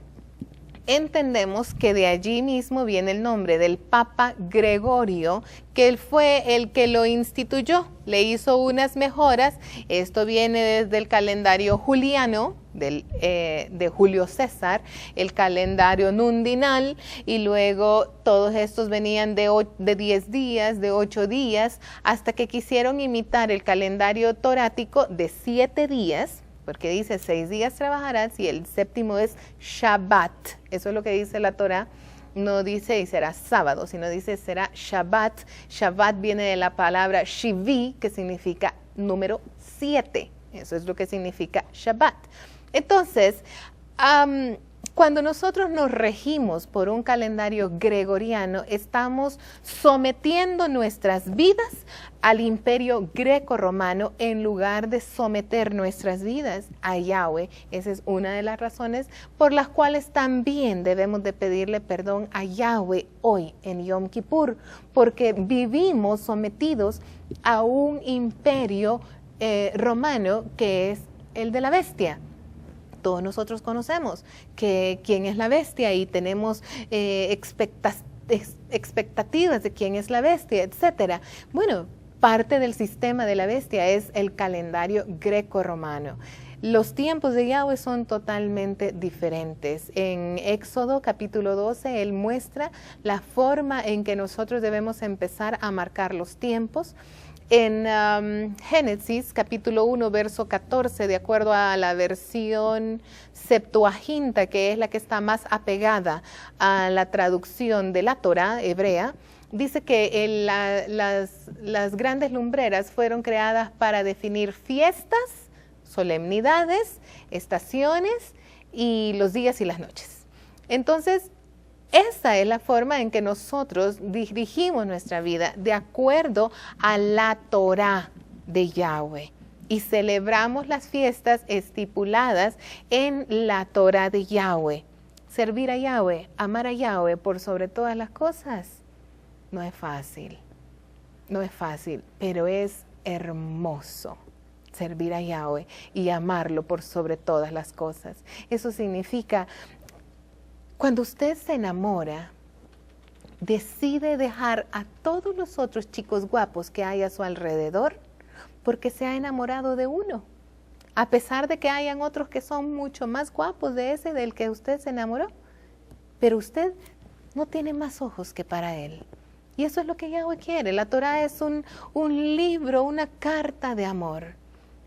entendemos que de allí mismo viene el nombre del Papa Gregorio, que él fue el que lo instituyó, le hizo unas mejoras. Esto viene desde el calendario juliano, de Julio César, el calendario nundinal, y luego todos estos venían de 10 días, de 8 días, hasta que quisieron imitar el calendario torático de 7 días, porque dice 6 días trabajarás y el séptimo es Shabbat. Eso es lo que dice la Torá. No dice y será sábado, sino dice será Shabbat. Shabbat viene de la palabra Shivi, que significa número 7. Eso es lo que significa Shabbat. Entonces, cuando nosotros nos regimos por un calendario gregoriano, estamos sometiendo nuestras vidas al imperio greco-romano en lugar de someter nuestras vidas a Yahweh. Esa es una de las razones por las cuales también debemos de pedirle perdón a Yahweh hoy en Yom Kippur, porque vivimos sometidos a un imperio romano que es el de la bestia. Todos nosotros conocemos quién es la bestia y tenemos expectativas de quién es la bestia, etcétera. Bueno, parte del sistema de la bestia es el calendario greco-romano. Los tiempos de Yahweh son totalmente diferentes. En Éxodo capítulo 12, Él muestra la forma en que nosotros debemos empezar a marcar los tiempos. En Génesis capítulo 1, verso 14, de acuerdo a la versión Septuaginta, que es la que está más apegada a la traducción de la Torá hebrea, dice que las grandes lumbreras fueron creadas para definir fiestas, solemnidades, estaciones y los días y las noches. Entonces, esa es la forma en que nosotros dirigimos nuestra vida, de acuerdo a la Torá de Yahweh. Y celebramos las fiestas estipuladas en la Torá de Yahweh. Servir a Yahweh, amar a Yahweh por sobre todas las cosas, no es fácil. No es fácil, pero es hermoso servir a Yahweh y amarlo por sobre todas las cosas. Eso significa, cuando usted se enamora, decide dejar a todos los otros chicos guapos que hay a su alrededor porque se ha enamorado de uno. A pesar de que hayan otros que son mucho más guapos de ese del que usted se enamoró, pero usted no tiene más ojos que para él. Y eso es lo que Yahweh quiere. La Torá es un libro, una carta de amor,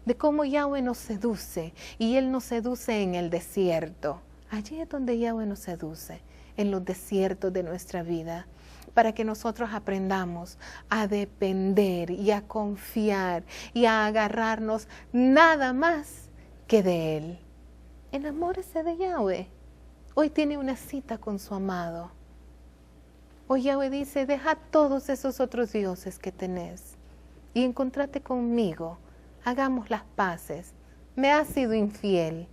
de cómo Yahweh nos seduce, y Él nos seduce en el desierto. Allí es donde Yahweh nos seduce, en los desiertos de nuestra vida, para que nosotros aprendamos a depender y a confiar y a agarrarnos nada más que de Él. Enamórese de Yahweh. Hoy tiene una cita con su amado. Hoy Yahweh dice, deja todos esos otros dioses que tenés y encontrate conmigo. Hagamos las paces. Me has sido infiel.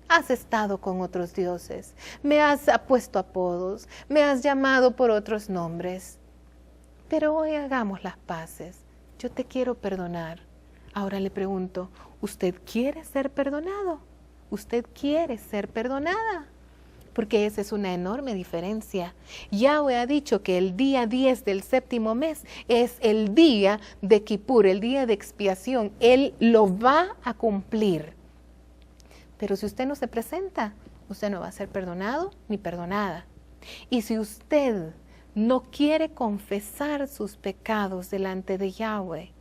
Has estado con otros dioses, me has puesto apodos, me has llamado por otros nombres. Pero hoy hagamos las paces. Yo te quiero perdonar. Ahora le pregunto, ¿usted quiere ser perdonado? ¿Usted quiere ser perdonada? Porque esa es una enorme diferencia. Yahweh ha dicho que el día 10 del séptimo mes es el día de Kippur, el día de expiación. Él lo va a cumplir. Pero si usted no se presenta, usted no va a ser perdonado ni perdonada. Y si usted no quiere confesar sus pecados delante de Yahweh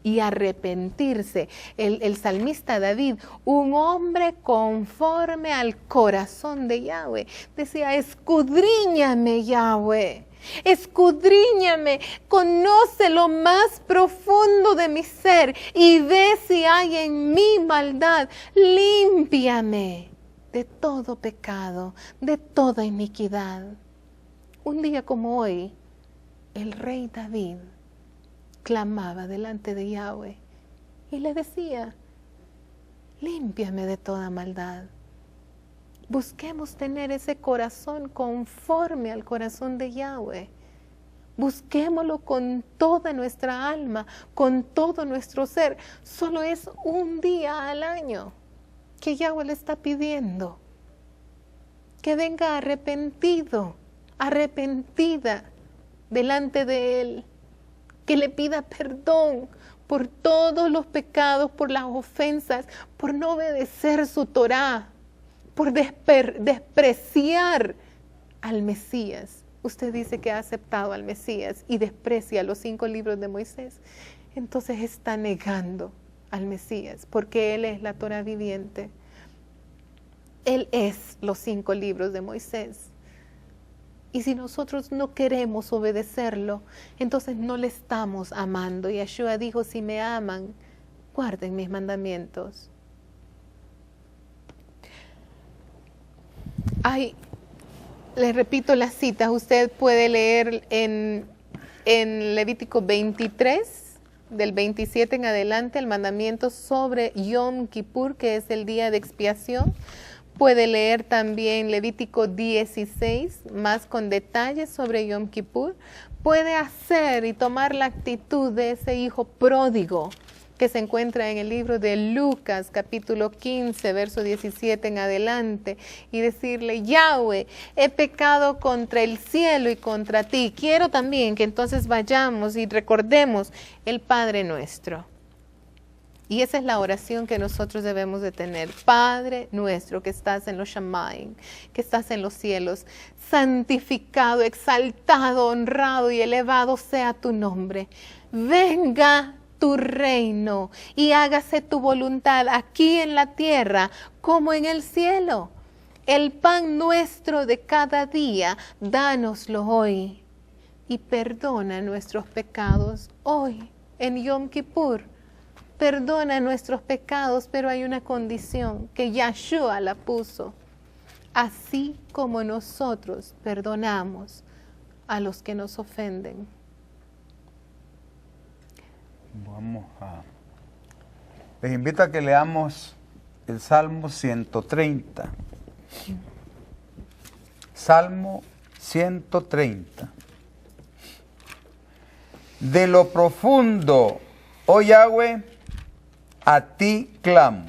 y arrepentirse, el salmista David, un hombre conforme al corazón de Yahweh, decía, escudriñame, Yahweh. Escudriñame, conoce lo más profundo de mi ser y ve si hay en mí maldad. Límpiame de todo pecado, de toda iniquidad. Un día como hoy, el rey David clamaba delante de Yahweh y le decía, límpiame de toda maldad. Busquemos tener ese corazón conforme al corazón de Yahweh. Busquémoslo con toda nuestra alma, con todo nuestro ser. Solo es un día al año que Yahweh le está pidiendo. que venga arrepentido, arrepentida delante de Él, que le pida perdón por todos los pecados, por las ofensas, por no obedecer su Torá, por despreciar al Mesías. Usted dice que ha aceptado al Mesías y desprecia los 5 libros de Moisés. Entonces está negando al Mesías, porque Él es la Torá viviente. Él es los 5 libros de Moisés. Y si nosotros no queremos obedecerlo, entonces no le estamos amando. Y Yeshua dijo, si me aman, guarden mis mandamientos. Les repito las citas. Usted puede leer en Levítico 23, del 27 en adelante, el mandamiento sobre Yom Kippur, que es el día de expiación. Puede leer también Levítico 16, más con detalles sobre Yom Kippur. Puede hacer y tomar la actitud de ese hijo pródigo que se encuentra en el libro de Lucas, capítulo 15, verso 17 en adelante, y decirle, Yahweh, he pecado contra el cielo y contra ti. Quiero también que entonces vayamos y recordemos el Padre Nuestro. Y esa es la oración que nosotros debemos de tener. Padre nuestro que estás en los Shamayim, que estás en los cielos, santificado, exaltado, honrado y elevado sea tu nombre. Venga tu reino y hágase tu voluntad aquí en la tierra como en el cielo. El pan nuestro de cada día, dánoslo hoy. Y perdona nuestros pecados hoy, en Yom Kippur. Perdona nuestros pecados, pero hay una condición que Yeshua la puso. Así como nosotros perdonamos a los que nos ofenden. Les invito a que leamos el Salmo 130. Salmo 130. De lo profundo, oh Yahweh, a ti clamo.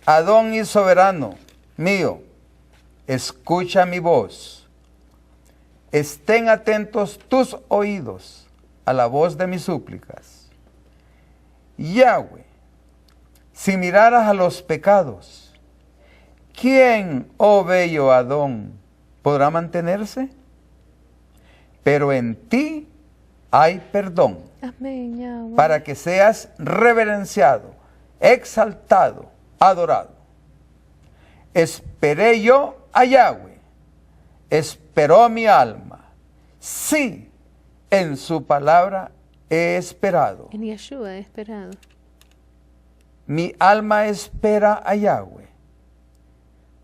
Adón y soberano mío, escucha mi voz. Estén atentos tus oídos a la voz de mis súplicas. Yahweh, si miraras a los pecados, ¿quién, oh bello Adón, podrá mantenerse? Pero en ti hay perdón. Amén, Yahweh. Para que seas reverenciado, exaltado, adorado. Esperé yo a Yahweh, esperó mi alma. Sí, en su palabra he esperado. En Yeshua he esperado. Mi alma espera a Yahweh,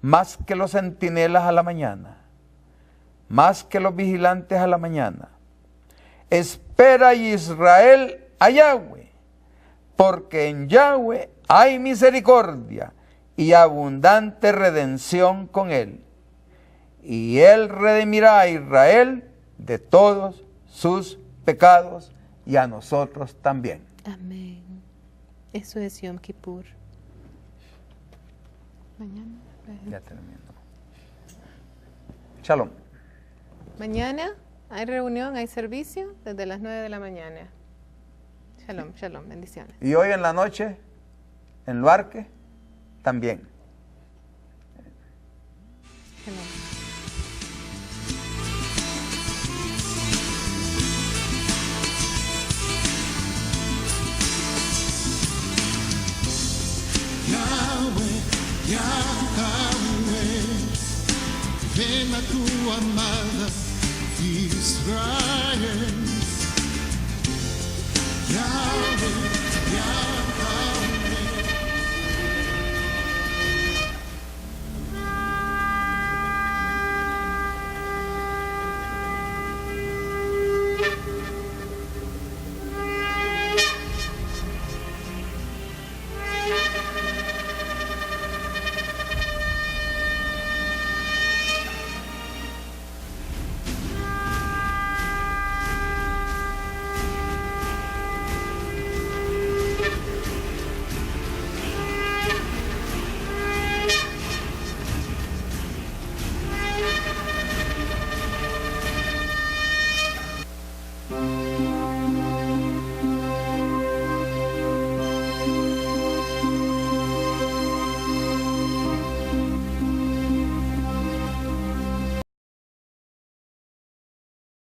más que los centinelas a la mañana, más que los vigilantes a la mañana. Espera Israel a Yahweh, porque en Yahweh hay misericordia y abundante redención con él. Y él redimirá a Israel de todos sus pecados y a nosotros también. Amén. Eso es Yom Kippur. Mañana. Ya termino. Shalom. Mañana hay reunión, hay servicio desde las 9 de la mañana. Shalom, shalom, bendiciones. Y hoy en la noche, en Luarque, también. Shalom. Yahweh, Yahweh, ven a tu amada Israel.